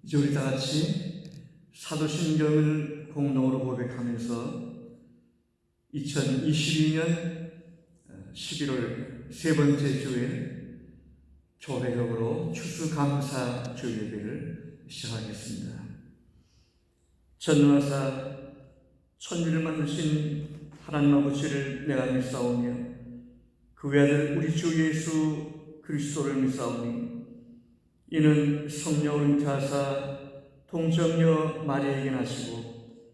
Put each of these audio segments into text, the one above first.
이제 우리 다 같이 사도신경을 공동으로 고백하면서 2022년 11월 세 번째 주일 교회적으로 추수감사 주일예배를 시작하겠습니다. 전능하사 천지를 만드신 하나님 아버지를 내가 믿사오며 그 외아들 우리 주 예수 그리스도를 믿사오니 이는 성령을 잉태하사 동정녀 마리아에게 나시고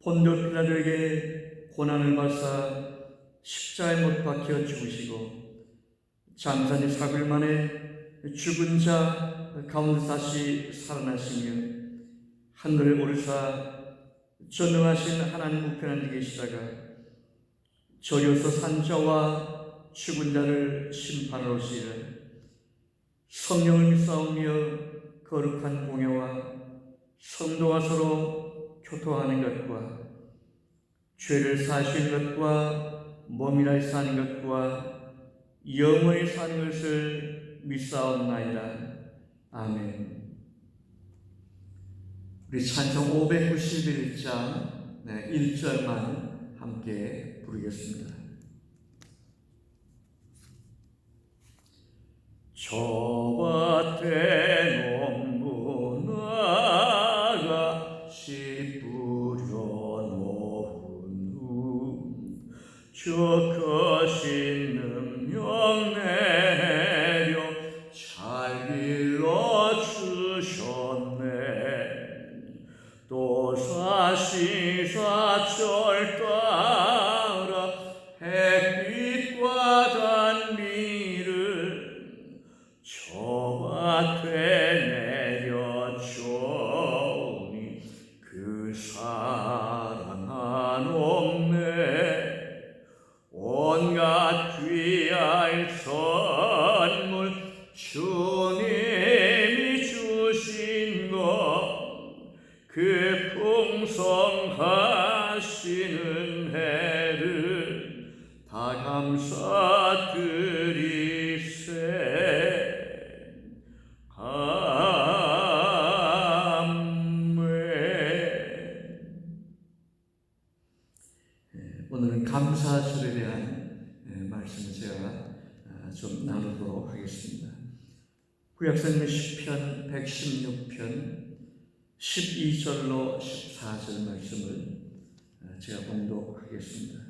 본도 빌라도에게 고난을 받사 십자가에 못 박혀 죽으시고 장사지 4일 만에 죽은 자 가운데 다시 살아나시며 하늘에 오르사 전능하신 하나님 우편에 계시다가 저리로서 산자와 죽은 자를 심판하러 오시리라. 성령을 믿사오며 거룩한 공예와 성도와 서로 교통하는 것과 죄를 사시는 것과 몸이라 사는 것과 영원히 사는 것을 믿사옵나이다. 아멘. 우리 찬송 591장 1절만 함께 부르겠습니다. 저 밭에 농부나가 씨 뿌려놓은 후 저 거신 능력 내려 잘 길러주셨네. 또 사시사철 따라 햇빛과 단비를 저 밭에 내려주니 그 사랑 한없네. 온갖 귀할 선물 주님이 주신 것 그 풍성하신 은혜를 다 감사드리세. 아멘. 오늘은 감사절에 대한 말씀을 제가 좀 나누도록 하겠습니다. 구약성경 시편 116편 12절로 14절 말씀을 제가 봉독하겠습니다.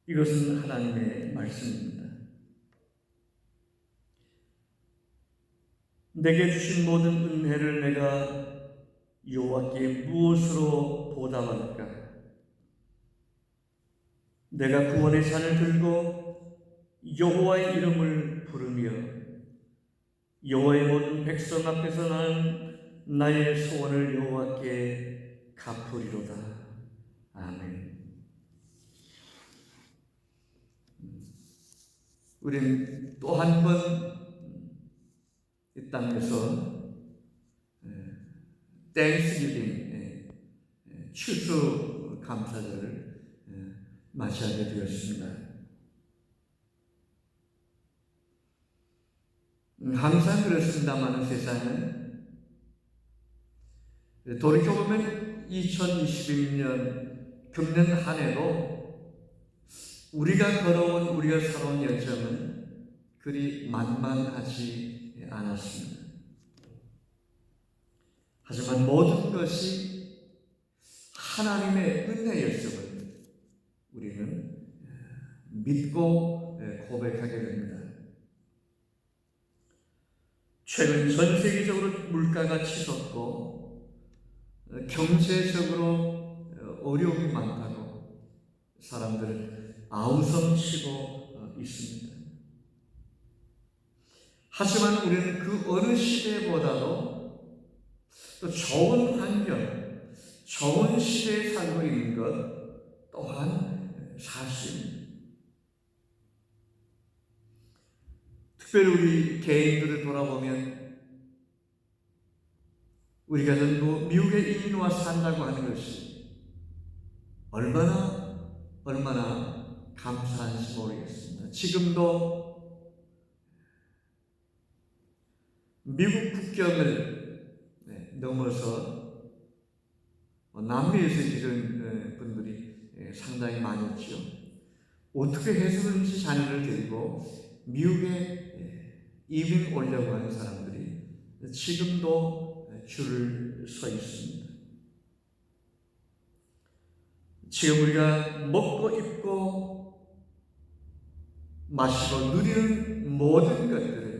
이것은 하나님의 말씀입니다. 내게 주신 모든 은혜를 내가 여호와께 무엇으로 보답할까? 내가 구원의 잔을 들고 여호와의 이름을 부르며 여호와의 모든 백성 앞에서 난 나의 소원을 여호와께 갚으리로다. 아멘. 우리는 또 한 번 이 땅에서 땡스기빙 추수 감사절을 맞이하게 되었습니다. 항상 그렇습니다만 세상은 돌이켜보면 2021년 금년 한 해도 우리가 걸어온 우리가 살아온 여정은 그리 만만하지 않았습니다. 하지만 모든 것이 하나님의 은혜였음을 우리는 믿고 고백하게 됩니다. 최근 전 세계적으로 물가가 치솟고 경제적으로 어려움이 많다고 사람들은 아우성치고 있습니다. 하지만 우리는 그 어느 시대보다도 또 좋은 환경, 좋은 시대에 살고 있는 것 또한 사실입니다. 특별히 우리 개인들을 돌아보면 우리가 전부 미국에 이민 와 산다고 하는 것이 얼마나 감사한지 모르겠습니다. 지금도 미국 국경을 넘어서 남미에서 지금 분들이 상당히 많이 있죠. 어떻게 해서든지 자녀를 데리고 미국에 이민 오려고 하는 사람들이 지금도 줄을 서 있습니다. 지금 우리가 먹고 입고 마시고 누리는 모든 것들을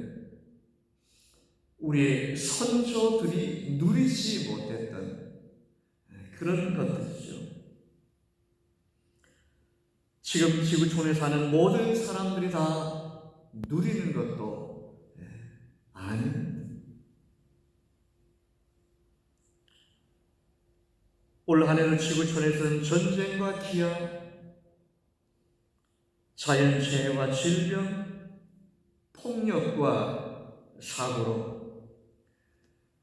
우리의 선조들이 누리지 못했던 그런 것들이죠. 지금 지구촌에 사는 모든 사람들이 다 누리는 것도 아닙니다. 올 한 해는 지구촌에서는 전쟁과 기아, 자연재해와 질병, 폭력과 사고로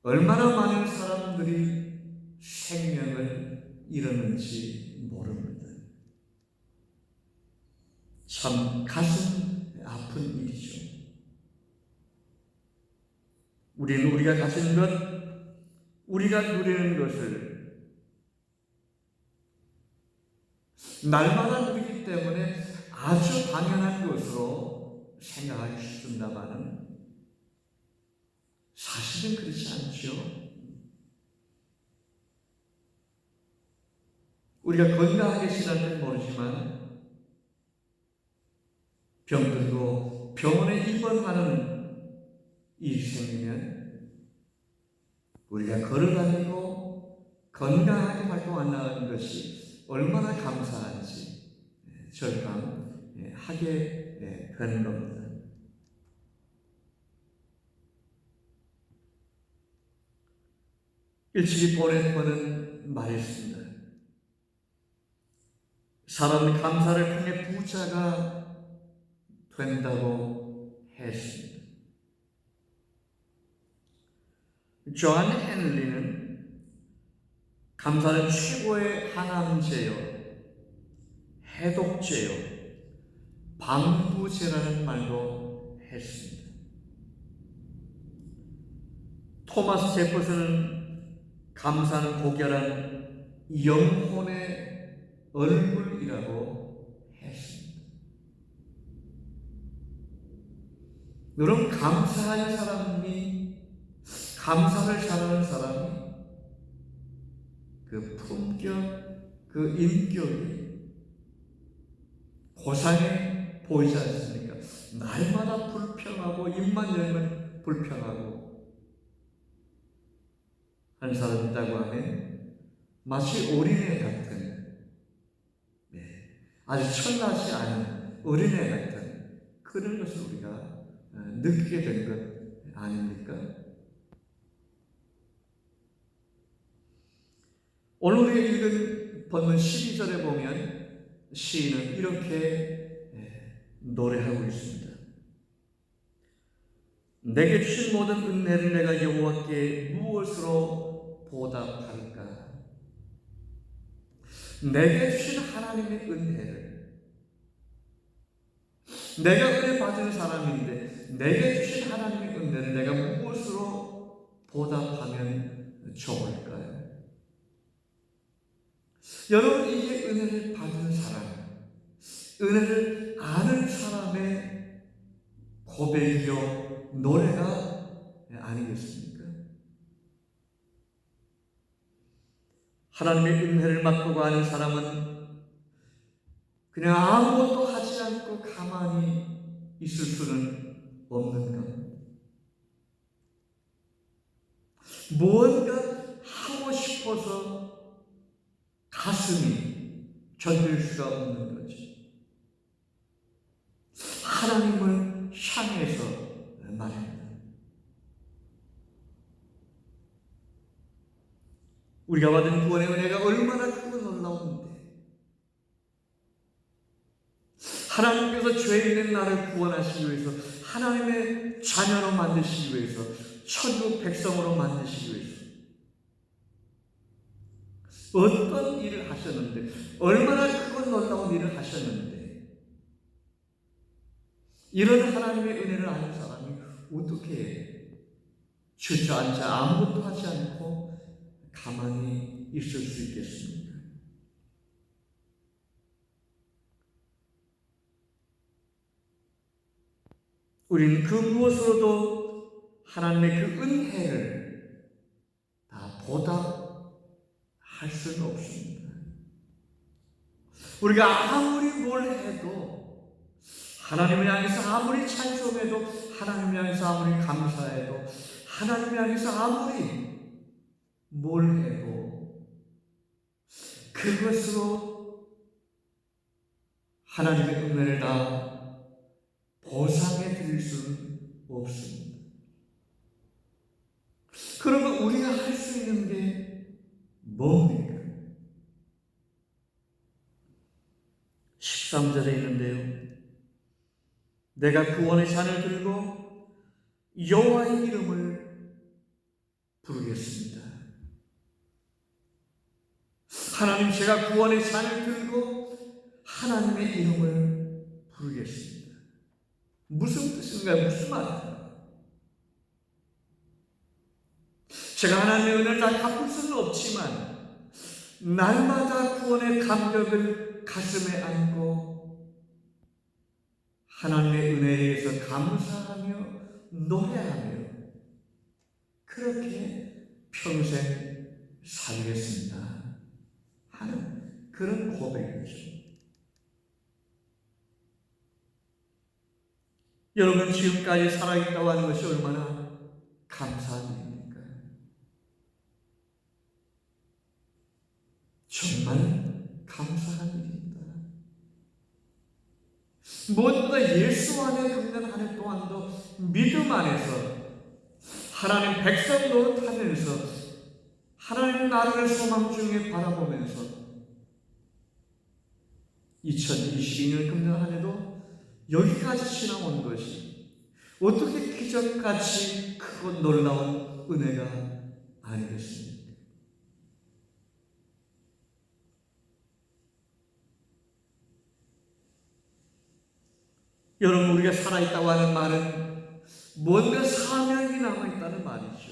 얼마나 많은 사람들이 생명을 잃었는지 모릅니다. 참 가슴 아픈 일이죠. 우리는 우리가 가진 것, 우리가 누리는 것을 날마다 누리기 때문에 아주 당연한 것으로 생각하기 쉽습니다만 사실은 그렇지 않죠. 우리가 건강하게 지날 땐 모르지만 병들고 병원에 입원하는 일이 생기면 우리가 걸어다니고 건강하게 활동 안 나가는 것이 얼마나 감사한지 절감하게 되는 겁니다. 일찍이 보내는 말이 있습니다. 사람은 감사를 통해 부자가 된다고 했습니다. 존 헨리는 감사는 최고의 항암제요, 해독제요, 방부제라는 말도 했습니다. 토마스 제퍼슨은 감사는 고결한 영혼의 얼굴이라고 했습니다. 여러분, 감사한 사람이, 감사를 잘하는 사람이 그 품격, 그 인격이 고상해 보이지 않습니까? 날마다 불평하고 입만 열면 불평하고 한 사람이 있다고 하면 마치 어린애 같은, 아주 천하지 않은 어린애 같은 그런 것을 우리가 느끼게 된 것 아닙니까? 오늘 우리가 읽은 본문 12절에 보면 시인은 이렇게 노래하고 있습니다. 내게 주신 모든 은혜를 내가 여호와께 무엇으로 보답할까? 내게 주신 하나님의 은혜를, 내가 은혜 받은 사람인데 내게 주신 하나님의 은혜를 내가 무엇으로 보답하면 좋을까요? 여러분, 이게 은혜를 받은 사람, 은혜를 아는 사람의 고백이요 노래가 아니겠습니까? 하나님의 은혜를 맛보고 아는 사람은 그냥 아무것도 하지 않고 가만히 있을 수는 없는 것. 무언가 하고 싶어서 가슴이 견딜 수가 없는 거죠. 하나님을 향해서 말합니다. 우리가 받은 구원의 은혜가 얼마나 크고 놀라운데, 하나님께서 죄 있는 나를 구원하시기 위해서, 하나님의 자녀로 만드시기 위해서, 천국 백성으로 만드시기 위해서 어떤 일을 하셨는데, 얼마나 크고 놀라운 일을 하셨는데, 이런 하나님의 은혜를 아는 사람이 어떻게 주저앉아 아무것도 하지 않고 가만히 있을 수 있겠습니까? 우리는 그 무엇으로도 하나님의 그 은혜를 다 보답할 수는 없습니다. 우리가 아무리 뭘 해도, 하나님을 향해서 아무리 찬송해도, 하나님을 향해서 아무리 감사해도, 하나님을 향해서 아무리 뭘 해도 그것으로 하나님의 은혜를 다 보상해 드릴 수는 없습니다. 그러면 우리가 할 수 있는 게 뭡니까? 13절에 있는데요, 내가 구원의 잔을 들고 여호와의 이름을 부르겠습니다. 하나님, 제가 구원의 잔을 들고 하나님의 이름을 부르겠습니다. 무슨 뜻인가요? 무슨 말인가요? 제가 하나님의 은혜를 다 갚을 수는 없지만 날마다 구원의 감격을 가슴에 안고 하나님의 은혜에 대해서 감사하며 노래하며 그렇게 평생 살겠습니다 하는 그런 고백이죠. 여러분, 지금까지 살아있다고 하는 것이 얼마나 감사한 일입니까? 정말 감사한 일입니다. 무엇보다 예수 안에 금년 한 해 동안도 믿음 안에서 하나님 백성 노릇하면서 하나님 나라를 소망 중에 바라보면서 2022년 금년 한 해도 여기까지 지나온 것이 어떻게 기적같이 크고 놀라운 은혜가 아니겠습니까? 여러분, 우리가 살아있다고 하는 말은 뭔가 사명이 남아있다는 말이죠.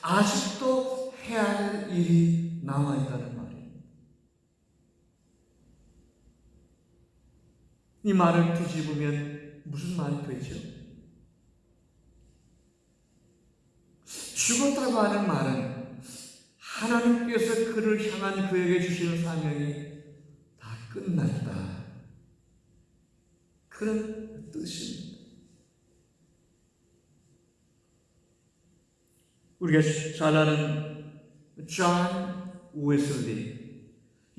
아직도 해야 할 일이 남아있다는 말이에요. 이 말을 뒤집으면 무슨 말이 되죠? 죽었다고 하는 말은 하나님께서 그를 향한 그에게 주시는 사명이 다 끝났다, 그런 뜻입니다. 우리가 잘 아는 존 웨슬리,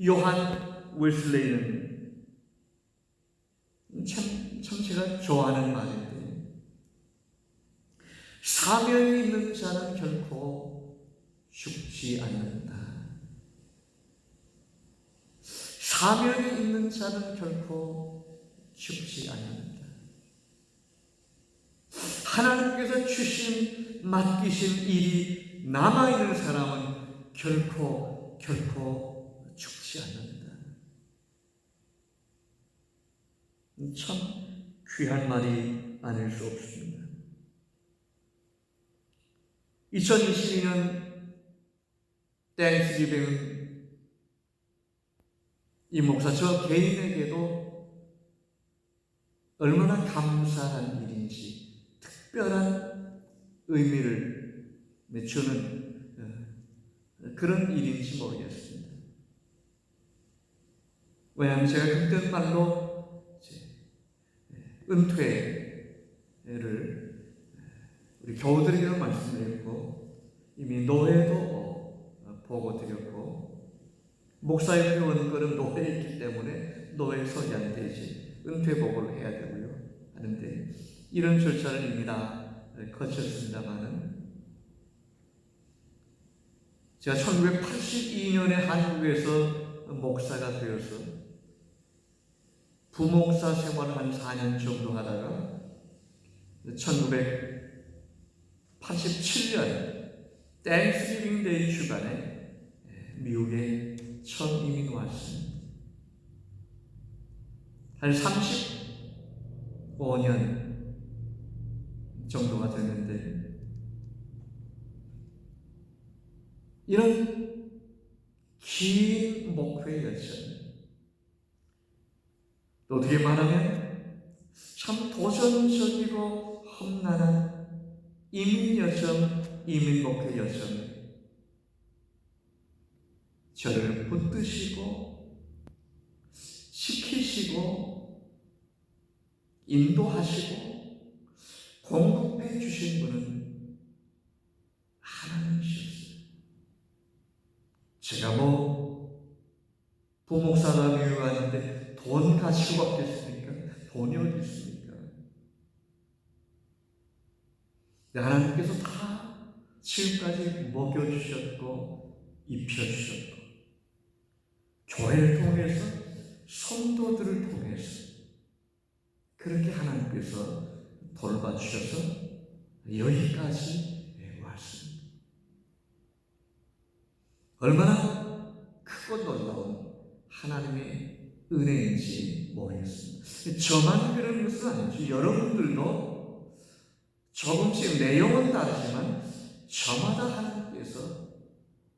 요한 웨슬리는 참 제가 좋아하는 말인데, 사명이 있는 자는 결코 죽지 않는다. 사명이 있는 자는 결코 죽지 않는다. 하나님께서 주신, 맡기신 일이 남아있는 사람은 결코 죽지 않는다. 참 귀한 말이 아닐 수 없습니다. 2022년 땡스기빙은 이 목사 저 개인에게도 얼마나 감사한 일인지, 특별한 의미를 주는 그런 일인지 모르겠습니다. 왜냐하면 제가 그때 말로 은퇴를 우리 교우들에게도 말씀드렸고, 이미 노회도 보고 드렸고, 목사의 회원권은 노회에 있기 때문에 노회 서기한테 이제 은퇴 보고를 해야 되고요 하는데, 이런 절차를 이미 다 거쳤습니다만은, 제가 1982년에 한국에서 목사가 되어서 부목사 생활을 한 4년 정도 하다가 1987년 땡스기빙 데이 주간에 미국에 처음 이민 왔습니다. 한 35년 정도가 됐는데, 이런 긴 목회 여정, 또 어떻게 말하면 참 도전적이고 험난한 이민 여정, 이민 목회 여정, 저를 붙드시고 지키시고 인도하시고 공급해 주신 분은 하나님이셨어요. 제가 부목사가 미워하는데 돈 가지고 없겠습니까? 돈이 어디 있습니까? 하나님께서 다 지금까지 먹여주셨고 입혀주셨고 교회를 통해서 성도들을 통해서 그렇게 하나님께서 돌봐주셔서 여기까지 왔습니다. 얼마나 크고 놀라운 하나님의 은혜인지 모르겠습니다. 저만 그런 것은 아니죠. 여러분들도 조금씩 내용은 다르지만 저마다 하나님께서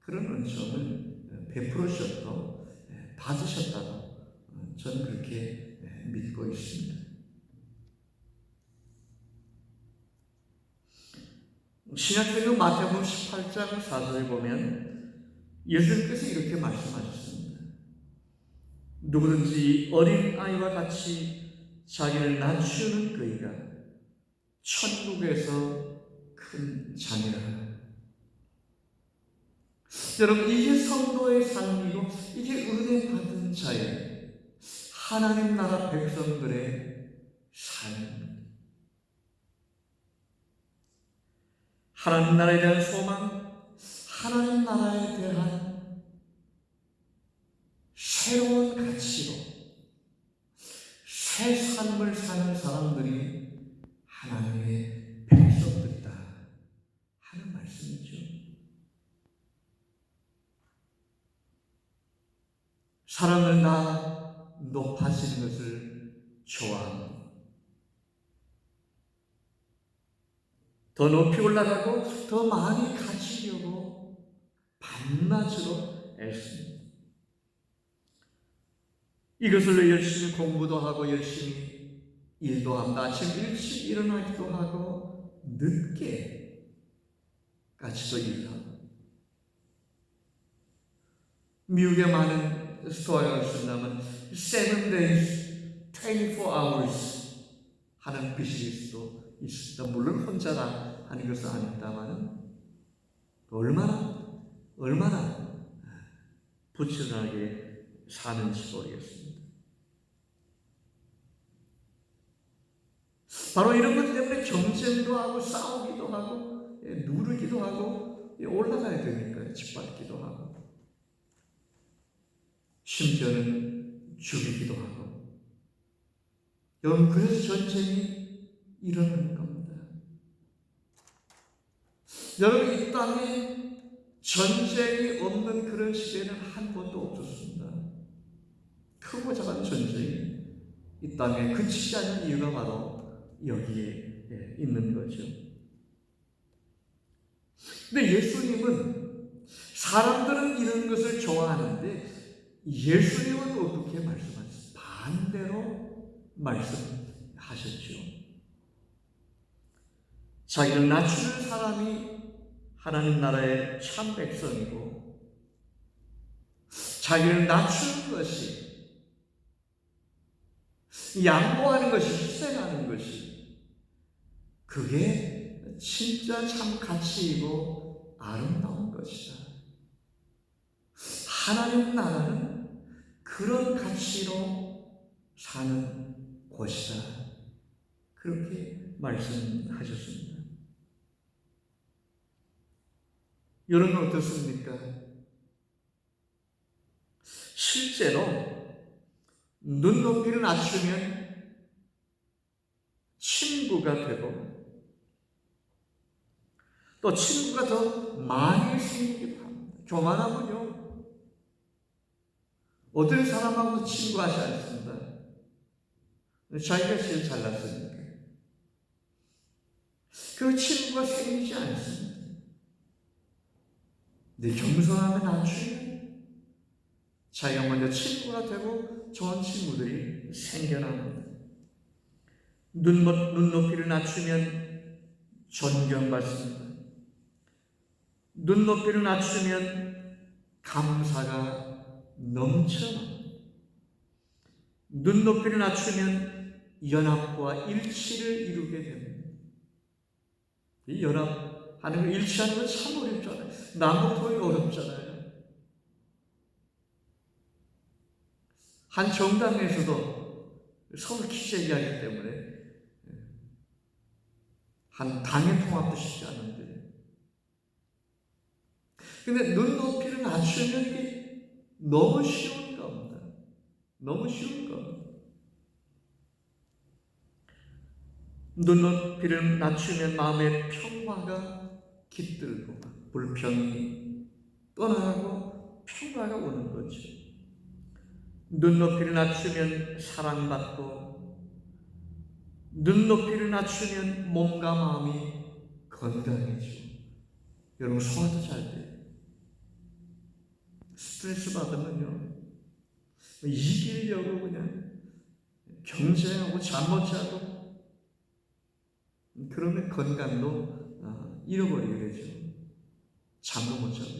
그런 은총을 베풀으셨고 받으셨다고 저는 그렇게 믿고 있습니다. 신약성경 마태복음 18장 4절에 보면 예수님께서 이렇게 말씀하셨습니다. 누구든지 어린아이와 같이 자기를 낮추는 그이가 천국에서 큰 자녀라. 여러분, 이게 성도의 삶이고 이게 은혜 받은 자의 하나님 나라 백성들의 삶입니다. 하나님 나라에 대한 소망, 하나님 나라에 대한 새로운 가치로 새 삶을 사는 사람들이 하나님의 백성들이다 하는 말씀이죠. 사람은 나 높아지는 것을 좋아합니다. 더 높이 올라가고 더 많이 가지려고 밤낮으로 애씁니다. 이것을 열심히 공부도 하고 열심히 일도 합니다. 아침 일찍 일어나기도 하고 늦게까지도 일하고. 미국의 많은 스토어에 가신다면 7 days, 24 hours 하는 비즈니스도 있습니다. 물론 혼자라 하는 것은 아닙니다만 얼마나 부지런하게 사는지 모르겠습니다. 바로 이런 것 때문에 경쟁도 하고 싸우기도 하고 누르기도 하고 올라가야 되니까 짓밟기도 하고 심지어는 죽이기도 하고. 여러분, 그래서 전쟁이 일어나는 겁니다. 여러분, 이 땅에 전쟁이 없는 그런 시대는 한 번도 없었습니다. 크고 작은 전쟁이 이 땅에 그치지 않는 이유가 바로 여기에 있는 거죠. 근데 예수님은, 사람들은 이런 것을 좋아하는데 예수님은 어떻게 말씀하셨어요? 반대로 말씀하셨죠. 자기를 낮추는 사람이 하나님 나라의 참 백성이고, 자기를 낮추는 것이, 양보하는 것이, 희생하는 것이, 그게 진짜 참 가치이고 아름다운 것이다. 하나님 나라는 그런 가치로 사는 곳이다. 그렇게 말씀하셨습니다. 여러분 어떻습니까? 실제로 눈높이를 낮추면 친구가 되고 또 친구가 더 많이 생기기도 합니다. 교만하군요. 어떤 사람하고 친구하지 않습니다. 자기가 제일 잘났으니까. 그 친구가 생기지 않습니다. 내 겸손함에 낮추면 자기가 먼저 친구가 되고 좋은 친구들이 생겨납니다. 눈높이를 낮추면 존경받습니다. 눈높이를 낮추면 감사가 넘쳐납니다. 눈높이를 낮추면 연합과 일치를 이루게 됩니다. 이 연합하는 거, 일치하는 건 참 어렵잖아요. 남북통일이 어렵잖아요. 한 정당에서도 서로 기재기하기 때문에 한 당의 통합도 쉽지 않은데, 근데 눈높이를 낮추면 이게 너무 쉬운 겁니다. 너무 쉬운 겁니다. 눈높이를 낮추면 마음의 평화가 깃들고 불평이 떠나가고 평화가 오는 거죠. 눈높이를 낮추면 사랑받고, 눈높이를 낮추면 몸과 마음이 건강해지고. 여러분, 소화도 잘 돼요. 스트레스 받으면요, 이기려고 그냥 경쟁하고 잠 못 자고, 그러면 건강도 잃어버리게 되죠. 잠도 못 자고.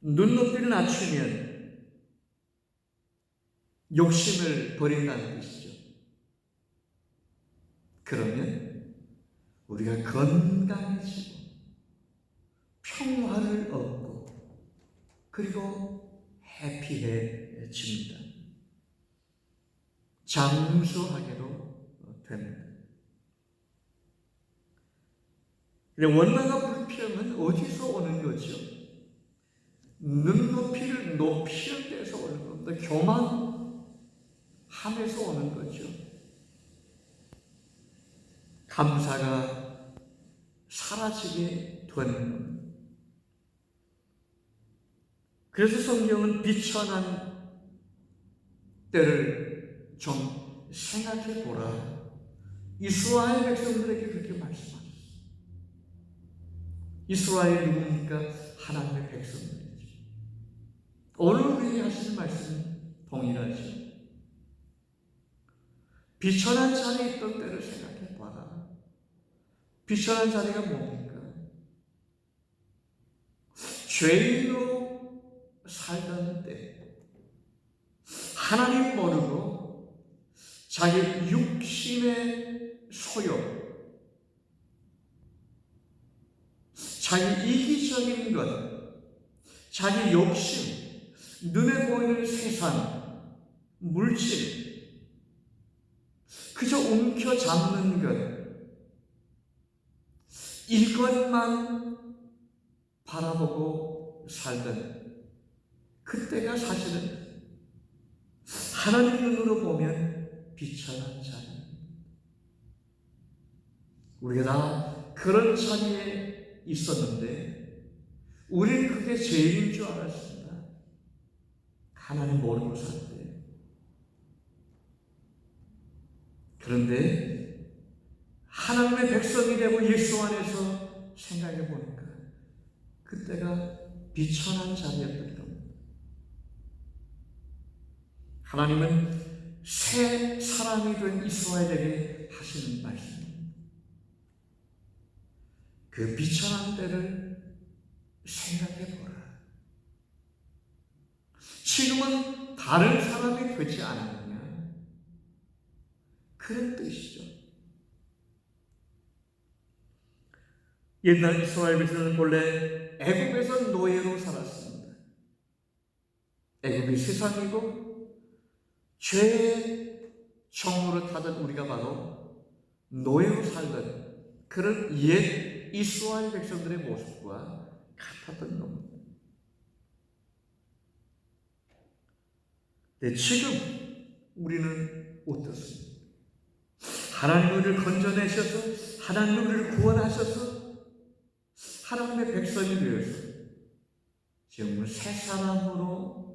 눈높이를 낮추면 욕심을 버린다는 뜻이죠. 그러면 우리가 건강해지고 평화를 얻고 그리고 해피해집니다. 장수하게도 됩니다. 원망과 불평은 어디서 오는 거죠? 눈높이를 높이는 데서 오는 겁니다. 교만함에서 오는 거죠. 감사가 사라지게 되는 겁니다. 그래서 성경은 비천한 때를 좀 생각해 보라. 이스라엘 백성들에게 그렇게 말씀하셨어요. 이스라엘 누굽니까? 하나님의 백성들이죠. 오늘 우리에게 하시는 말씀은 동일하죠. 비천한 자리에 있던 때를 생각해 봐라. 비천한 자리가 뭡니까? 죄인으로 살던 때, 하나님 모르고 자기 육신의 소욕, 자기 이기적인 것, 자기 욕심, 눈에 보이는 세상, 물질, 그저 움켜잡는 것, 이것만 바라보고 살던 그때가 사실은 하나님 눈으로 보면 비천한 자리. 우리가 다 그런 자리에 있었는데 우리는 그게 죄인 줄 알았습니다. 하나님 모르고 살 때. 그런데 하나님의 백성이 되고 예수 안에서 생각해 보니까 그때가 비천한 자리였던 겁니다. 하나님은 새 사람이 된 이스라엘에게 하시는 말씀입니다. 그 비천한 때를 생각해 보라. 지금은 다른 사람이 되지 않았느냐? 그런 뜻이죠. 옛날 이스라엘 백성은 본래 애굽에서 노예로 살았습니다. 애굽이 세상이고 죄의 종으로 타던 우리가 바로 노예로 살던 그런 옛 이스라엘 백성들의 모습과 같았던 겁니다. 네, 지금 우리는 어떻습니까? 하나님 우리를 건져내셔서 하나님 우리를 구원하셔서 하나님의 백성이 되어서 지금 새 사람으로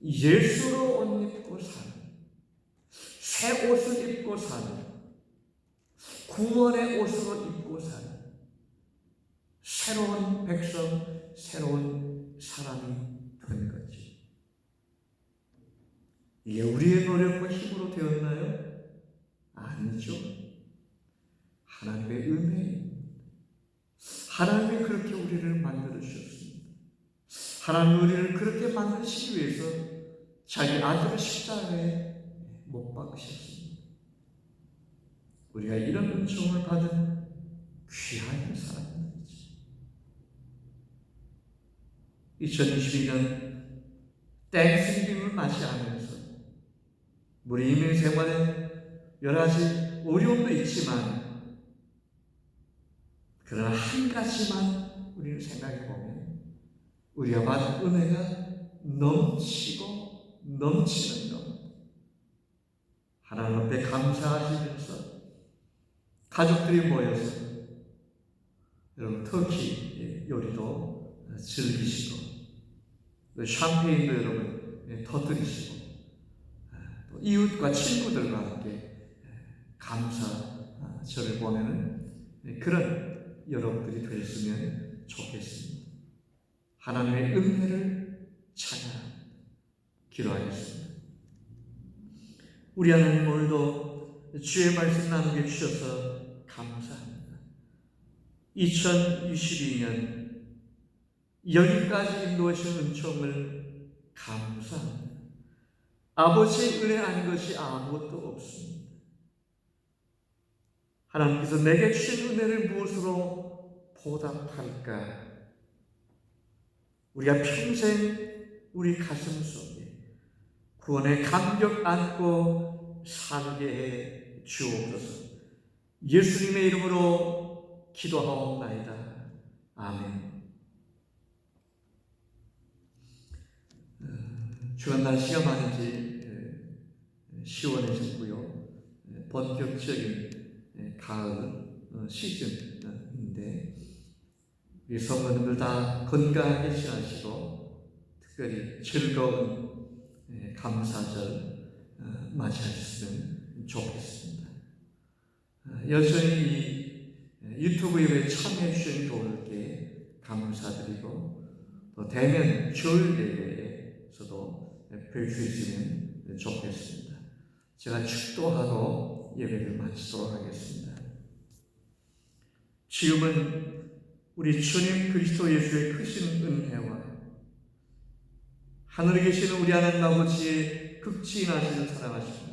예수로 옷 입고 사는, 새 옷을 입고 사는, 구원의 옷으로 입고 사는 새로운 백성, 새로운 사람이 된 거지. 이게 우리의 노력과 힘으로 되었나요? 아니죠. 하나님의 은혜입니다. 하나님이 그렇게 우리를 만들어 주셨습니다. 하나님이 우리를 그렇게 만드시기 위해서 자기 아들을 십자가에 못 박으셨습니다. 우리가 이런 은총을 받은 귀한 사람들이지. 2022년 땡스기빙을 맞이하면서 우리 이민 생활에 여러 가지 어려움도 있지만, 그러나 한 가지만 우리는 생각해 보면 우리가 받은 은혜가 넘치고 넘치는 것. 하나님 앞에 감사하시면서 가족들이 모여서 여러분 터키 요리도 즐기시고, 샴페인도 여러분 터뜨리시고, 또 이웃과 친구들과 함께 감사절을 보내는 그런 여러분들이 되셨으면 좋겠습니다. 하나님의 은혜를 찬양 기도하겠습니다. 우리 하나님, 오늘도 주의 말씀 나누게 주셔서 감사합니다. 2022년 여기까지 인도하신 은총을 감사합니다. 아버지의 은혜 아닌 것이 아무것도 없습니다. 하나님께서 내게 주신 은혜를 무엇으로 보답할까? 우리가 평생 우리 가슴 속에 구원의 감격 안고 살게 해 주옵소서. 예수님의 이름으로 기도하옵나이다. 아멘. 주간 날씨가 많이 시원해졌고요. 본격적인 가을 시즌인데, 우리 성도님들 다 건강하게 지나시고 특별히 즐거운 감사절 맞이하셨으면 좋겠습니다. 여전히 이 유튜브 예배에 참여해 주신 분들께 감사드리고, 또 대면 주일 예배에서도 뵐 수 있으면 좋겠습니다. 제가 축도하고 예배를 마치도록 하겠습니다. 지금은 우리 주님 그리스도 예수의 크신 은혜와 하늘에 계시는 우리 하나님 아버지의 극진하시는 사랑하시며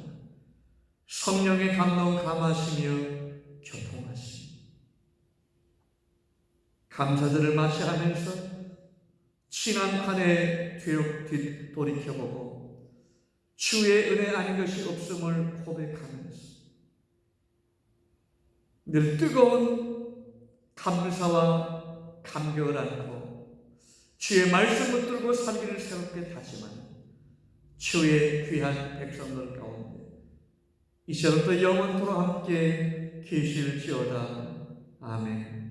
성령의 감동 감하시며 교통하시며 감사들을 마시하면서 지난 한 해 돌이켜보고 주의 은혜 아닌 것이 없음을 고백하면서 늘 뜨거운 감사와 감격을 안고 주의 말씀 붙들고 살기를 새롭게 다짐하는 주의 귀한 백성들 가운데 이 시절부터 영원토록 함께 계실지어다. 아멘.